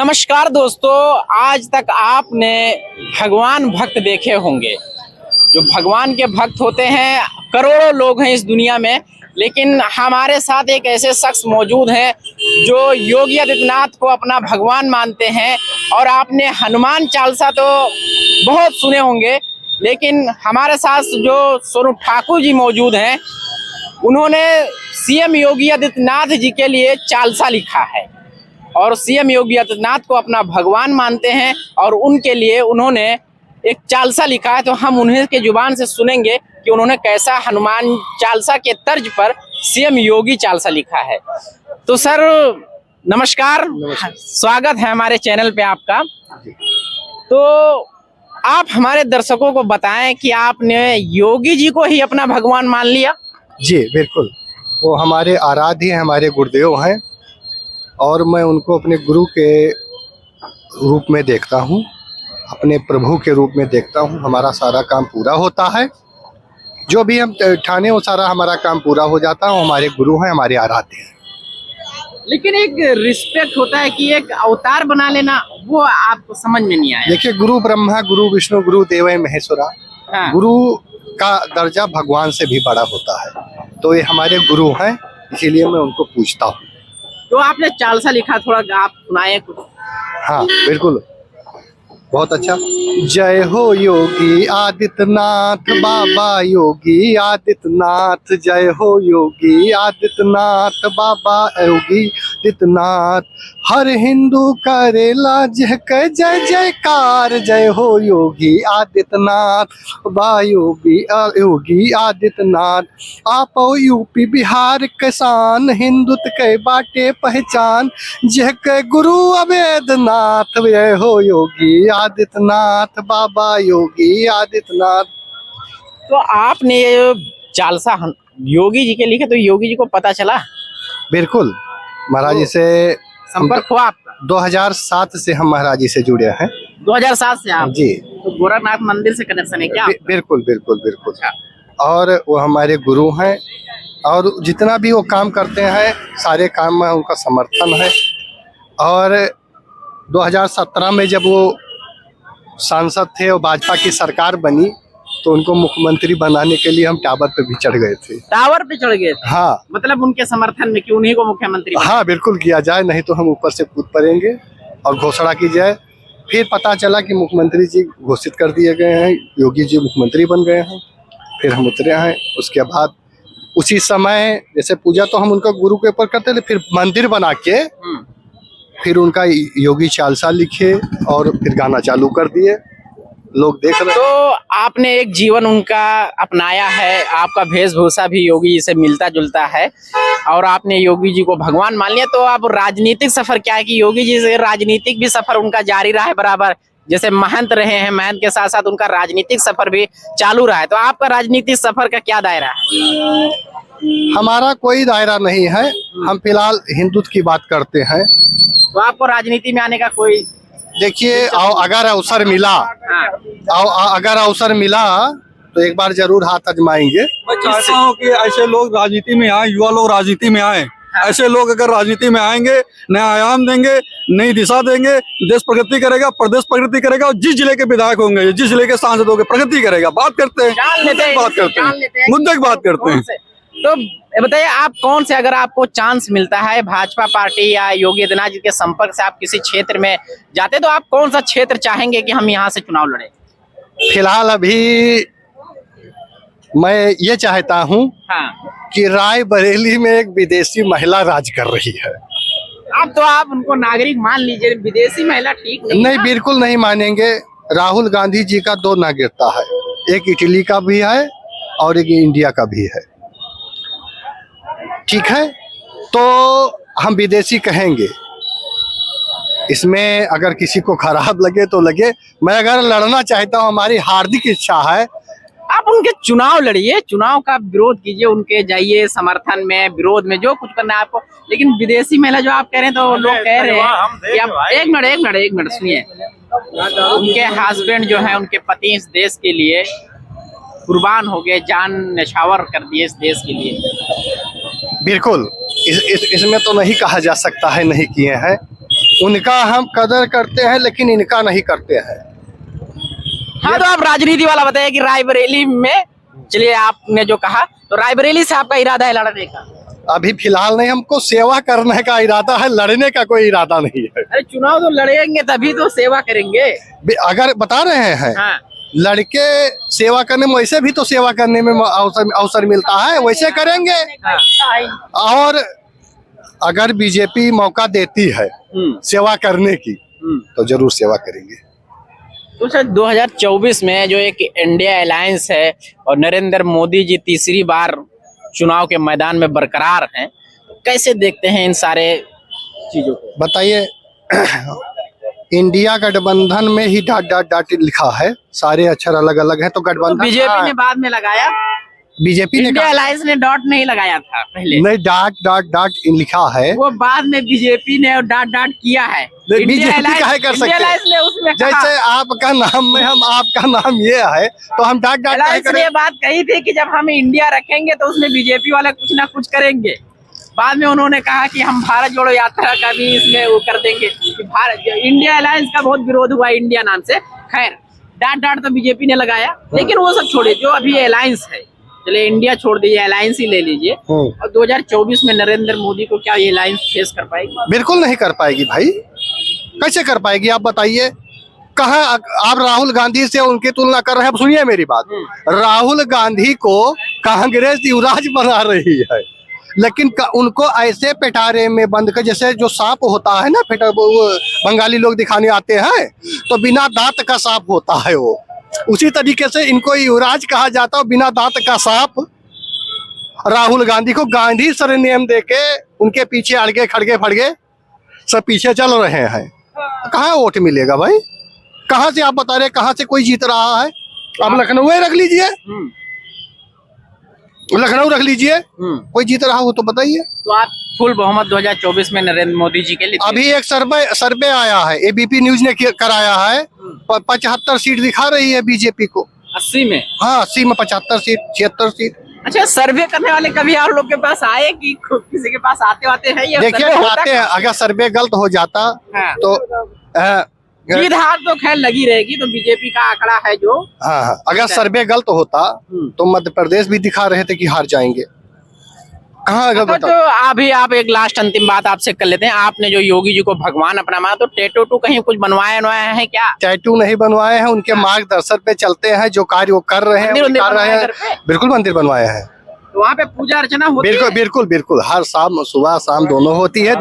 नमस्कार दोस्तों, आज तक आपने भगवान भक्त देखे होंगे। जो भगवान के भक्त होते हैं, करोड़ों लोग हैं इस दुनिया में, लेकिन हमारे साथ एक ऐसे शख्स मौजूद हैं जो योगी आदित्यनाथ को अपना भगवान मानते हैं। और आपने हनुमान चालीसा तो बहुत सुने होंगे, लेकिन हमारे साथ जो सोनू ठाकुर जी मौजूद हैं, उन्होंने सीएम योगी आदित्यनाथ जी के लिए चालीसा लिखा है और सीएम योगी आदित्यनाथ को अपना भगवान मानते हैं और उनके लिए उन्होंने एक चालीसा लिखा है। तो हम उन्हें के जुबान से सुनेंगे कि उन्होंने कैसा हनुमान चालीसा के तर्ज पर सीएम योगी चालीसा लिखा है। तो सर नमस्कार, स्वागत है हमारे चैनल पे आपका। तो आप हमारे दर्शकों को बताएं कि आपने योगी जी को ही अपना भगवान मान लिया? जी बिल्कुल, वो हमारे आराध्य हैं, हमारे गुरुदेव हैं और मैं उनको अपने गुरु के रूप में देखता हूँ, अपने प्रभु के रूप में देखता हूँ। हमारा सारा काम पूरा होता है, जो भी हम ठाने वो सारा हमारा काम पूरा हो जाता है। हमारे गुरु हैं, हमारे आराध्य हैं। लेकिन एक रिस्पेक्ट होता है कि एक अवतार बना लेना, वो आपको समझ में नहीं आया। देखिए, गुरु ब्रह्मा गुरु विष्णु गुरु देव महेश्वरा, हाँ। गुरु का दर्जा भगवान से भी बड़ा होता है, तो ये हमारे गुरु हैं, इसीलिए मैं उनको पूछता हूँ। तो आपने चालीसा लिखा, थोड़ा आप सुनाए कुछ। हाँ बिल्कुल, बहुत अच्छा। जय हो योगी आदित्यनाथ, बाबा योगी आदित्यनाथ। जय हो योगी आदित्यनाथ, बाबा योगी आदित्यनाथ। हर हिंदू करेला जय जयकार। जय हो योगी आदित्यनाथ, बाबा योगी आदित्यनाथ। आप यूपी बिहार किसान, हिंदुत्व के बाटे पहचान। जय के गुरु अवेदनाथ। जय हो योगी आदित्यनाथ, बाबा योगी आदित्यनाथ। तो आपने ये चालीसा योगी जी के लिखे, तो योगी जी को पता चला? बिल्कुल, महाराज जी से संपर्क हुआ आपका? 2007 से हम महाराज जी से जुड़े हैं। 2007 से आप? जी। तो गोरखनाथ मंदिर से कनेक्शन है क्या? बिल्कुल बिल्कुल बिल्कुल। और वो हमारे गुरु हैं और जितना भी वो काम करते हैं, सारे काम में उनका समर्थन है। और 2017 में जब वो सांसद थे और भाजपा की सरकार बनी, तो उनको मुख्यमंत्री बनाने के लिए हम टावर पे भी चढ़ गए थे। टावर पे चढ़ गए थे? हाँ, मतलब उनके समर्थन में कि उन्हीं को मुख्यमंत्री? हाँ बिल्कुल, किया जाए, नहीं तो हम ऊपर से कूद पड़ेंगे और घोषणा की जाए। फिर पता चला कि मुख्यमंत्री जी घोषित कर दिए गए हैं, योगी जी मुख्यमंत्री बन गए हैं। फिर हम उतरे हैं। उसके बाद उसी समय जैसे पूजा तो हम उनका गुरु के ऊपर करते थे, फिर मंदिर बना के फिर उनका योगी चालीसा लिखे और फिर गाना चालू कर दिए, लोग देख रहे। तो आपने एक जीवन उनका अपनाया है, आपका वेशभूषा भी योगी जी से मिलता जुलता है और आपने योगी जी को भगवान मान लिया। तो आप राजनीतिक सफर क्या है कि योगी जी से राजनीतिक भी सफर उनका जारी रहा है बराबर? जैसे महंत रहे हैं, महंत के साथ साथ उनका राजनीतिक सफर भी चालू रहा है। तो आपका राजनीतिक सफर का क्या दायरा है? हमारा कोई दायरा नहीं है, हम फिलहाल हिंदुत्व की बात करते हैं। तो आपको राजनीति में आने का कोई? देखिए, अगर अवसर मिला, अगर अवसर मिला तो एक बार जरूर हाथ आजमाएंगे। मैं चाहता हूँ कि ऐसे लोग राजनीति में आए, युवा लोग राजनीति में आए। ऐसे लोग अगर राजनीति में आएंगे, नया आयाम देंगे, नई दिशा देंगे, देश प्रगति करेगा, प्रदेश प्रगति करेगा। और जिस जिले के विधायक होंगे, जिस जिले के सांसद होंगे, प्रगति करेगा। बात करते हैं, मुद्दे की बात करते हैं। तो बताइए, आप कौन से, अगर आपको चांस मिलता है भाजपा पार्टी या योगी आदित्यनाथ जी के संपर्क से आप किसी क्षेत्र में जाते, तो आप कौन सा क्षेत्र चाहेंगे कि हम यहाँ से चुनाव लड़े? फिलहाल अभी मैं ये चाहता हूँ कि रायबरेली में एक विदेशी महिला राज कर रही है। अब तो आप उनको नागरिक मान लीजिए, विदेशी महिला ठीक नहीं? बिल्कुल नहीं मानेंगे। राहुल गांधी जी का 2 नागरिकता है, एक इटली का भी है और एक इंडिया का भी है। ठीक है, तो हम विदेशी कहेंगे, इसमें अगर किसी को खराब लगे तो लगे। मैं अगर लड़ना चाहता हूँ, हमारी हार्दिक इच्छा है। आप उनके चुनाव लड़िए, चुनाव का विरोध कीजिए, उनके जाइए समर्थन में, विरोध में, जो कुछ करना है आपको। लेकिन विदेशी महिला जो आप कह रहे हैं, तो लोग कह रहे हैं कि आप एक मिनट सुनिए। उनके हस्बैंड जो है, उनके पति इस देश के लिए कुर्बान हो गए, जान न्यौछावर कर दिए इस देश के लिए। बिल्कुल, इसमें तो नहीं कहा जा सकता है नहीं किए हैं। उनका हम कदर करते हैं लेकिन इनका नहीं करते हैं। हाँ, तो आप राजनीति वाला बताइए कि रायबरेली में, चलिए आपने जो कहा, तो रायबरेली से आपका इरादा है लड़ने का? अभी फिलहाल नहीं, हमको सेवा करने का इरादा है, लड़ने का कोई इरादा नहीं है। अरे चुनाव तो लड़ेंगे तभी तो सेवा करेंगे। अगर बता रहे हैं हाँ, लड़के सेवा करने में, वैसे भी तो सेवा करने में अवसर मिलता है, वैसे करेंगे। हाँ। और अगर बीजेपी मौका देती है सेवा करने की तो जरूर सेवा करेंगे। तो सर 2024 में जो एक इंडिया अलायंस है और नरेंद्र मोदी जी तीसरी बार चुनाव के मैदान में बरकरार हैं, तो कैसे देखते हैं इन सारे चीजों को? बताइए, इंडिया गठबंधन में ही डॉट डॉट डॉट लिखा है, सारे अक्षर अलग अलग हैं, तो गठबंधन बीजेपी ने बाद में लगाया, बीजेपी ने इंडिया अलायंस ने डॉट नहीं लगाया था पहले, नहीं, डॉट डॉट डॉट लिखा है, वो बाद में बीजेपी ने डॉट डॉट किया है। बीजेपी काहे कर सकते हैं? ने उसमें कहा, जैसे आपका नाम में हम आपका नाम ये है तो हम डॉट डॉट काहे अलायंस ने ये बात कही थी कि जब हम इंडिया रखेंगे तो उसमें बीजेपी वाले कुछ ना कुछ करेंगे। बाद में उन्होंने कहा कि हम भारत जोड़ो यात्रा का भी इसमें वो कर देंगे कि भारत इंडिया अलायंस का बहुत विरोध हुआ इंडिया नाम से। खैर, डांट डांट तो बीजेपी ने लगाया, लेकिन वो सब छोड़िए, जो अभी अलायंस है, चलिए इंडिया छोड़ दीजिए, अलायंस ही ले लीजिए। और 2024 में नरेंद्र मोदी को क्या ये अलायंस फेस कर पाएगी? बिल्कुल नहीं कर पाएगी भाई, कैसे कर पाएगी आप बताइए? कहाँ आप राहुल गांधी से उनकी तुलना कर रहे हैं? सुनिए मेरी बात, राहुल गांधी को कांग्रेस युवराज बना रही है, लेकिन उनको ऐसे पिटारे में बंद कर, जैसे जो सांप होता है ना, बंगाली लोग दिखाने आते हैं तो बिना दांत का सांप होता है वो, उसी तरीके से इनको युवराज कहा जाता है, बिना दांत का सांप। राहुल गांधी को गांधी सरनेम देके उनके पीछे अड़गे खड़गे फड़गे सब पीछे चल रहे हैं। कहाँ वोट मिलेगा भाई? कहाँ से आप बता रहे, कहाँ से कोई जीत रहा है? आप लखनऊ रख लीजिए, लखनऊ रख लीजिए, कोई जीत रहा हो तो बताइए। तो आप फुल बहुमत 2024 में नरेंद्र मोदी जी के लिए? अभी एक सर्वे आया है, एबीपी न्यूज ने कराया है, 75 सीट दिखा रही है बीजेपी को। 80 में? हाँ, 80 में 75 सीट, 76 सीट। अच्छा, सर्वे करने वाले कभी आप लोग के पास आए कि किसी के पास आते हैं? ये देखिए, आते हैं, अगर सर्वे गलत हो जाता तो जीत हार तो खैर लगी रहेगी, तो बीजेपी का आंकड़ा है जो। हाँ, अगर सर्वे गलत होता तो मध्य प्रदेश भी दिखा रहे थे कि हार जाएंगे। कहाँ अगर तो अभी आप एक लास्ट अंतिम बात आपसे कर लेते हैं, आपने जो योगी जी को भगवान अपना माना, तो टैटू कहीं कुछ बनवाया है क्या? टैटू नहीं बनवाए हैं, उनके मार्गदर्शन पे चलते हैं, जो कार्य वो कर रहे हैं बिल्कुल मंदिर बनवाए हैं। तो वहाँ पे पूजा अर्चना होती है? बिल्कुल बिल्कुल, हर शाम, सुबह शाम दोनों होती है।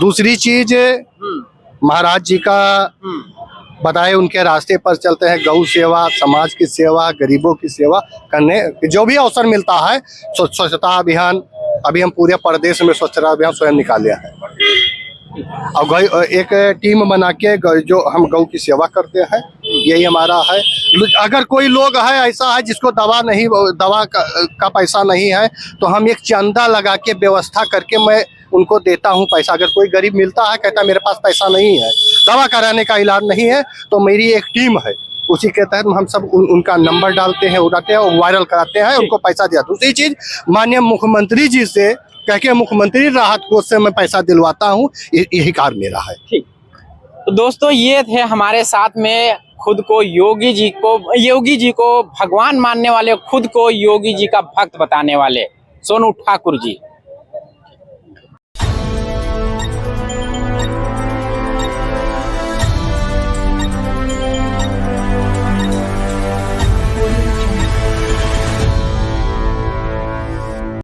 दूसरी चीज महाराज जी का बताए उनके रास्ते पर चलते हैं, गौ सेवा, समाज की सेवा, गरीबों की सेवा करने, जो भी अवसर मिलता है। स्वच्छता अभियान, अभी हम पूरे प्रदेश में स्वच्छता अभियान स्वयं निकाले हैं, और एक टीम बना के जो हम गौ की सेवा करते हैं, यही हमारा है। अगर कोई लोग है ऐसा है जिसको दवा का पैसा नहीं है, तो हम एक चंदा लगा के व्यवस्था करके मैं उनको देता हूं पैसा। अगर कोई गरीब मिलता है, कहता है मेरे पास पैसा नहीं है, दवा कराने का इलाज नहीं है, तो मेरी एक टीम है, उसी के तहत हम सब उनका नंबर डालते हैं, उड़ाते हैं और वायरल कराते हैं, उनको पैसा दिया। दूसरी चीज, माननीय मुख्यमंत्री जी से कह के मुख्यमंत्री राहत कोष से मैं पैसा दिलवाता हूँ, यही कार्य मेरा है। ठीक, तो दोस्तों ये थे हमारे साथ में खुद को योगी जी को भगवान मानने वाले, खुद को योगी जी का भक्त बताने वाले सोनू ठाकुर जी।